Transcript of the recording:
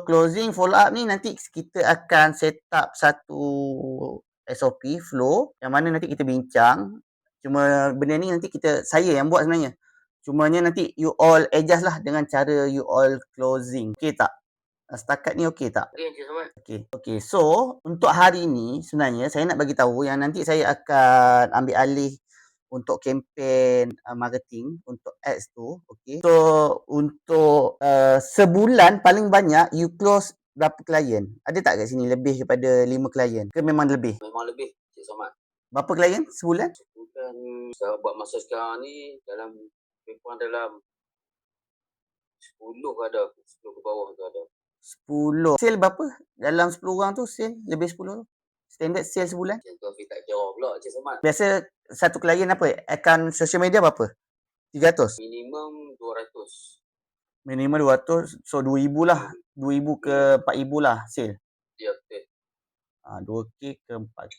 untuk closing follow up ni nanti kita akan set up satu SOP flow yang mana nanti kita bincang. Cuma benda ni nanti saya yang buat sebenarnya. Cumanya nanti you all adjust lah dengan cara you all closing. Okey tak? Setakat ni okey tak? Okey, Encik Somad. Okey. So, untuk hari ni sebenarnya saya nak bagi tahu yang nanti saya akan ambil alih untuk kempen marketing untuk ads tu. Okey. So, untuk sebulan paling banyak you close berapa klien? Ada tak kat sini lebih daripada 5 klien? Ke memang lebih? Memang lebih, Encik Somad. Berapa klien sebulan? Bukan buat masa sekarang ni dalam 10 ada, 10 ke bawah tu ada. 10. Sale berapa? Dalam 10 orang tu sale lebih 10 tu? Standard sale sebulan? Macam tu Afiq tak jawab pula, Encik Somad. Biasa satu klien apa? Akaun social media berapa? 300? Minimum 200. Minimum 200. So 2,000 lah. 2,000 ke 4,000 lah sale. Ya, betul. 2K ke 4K.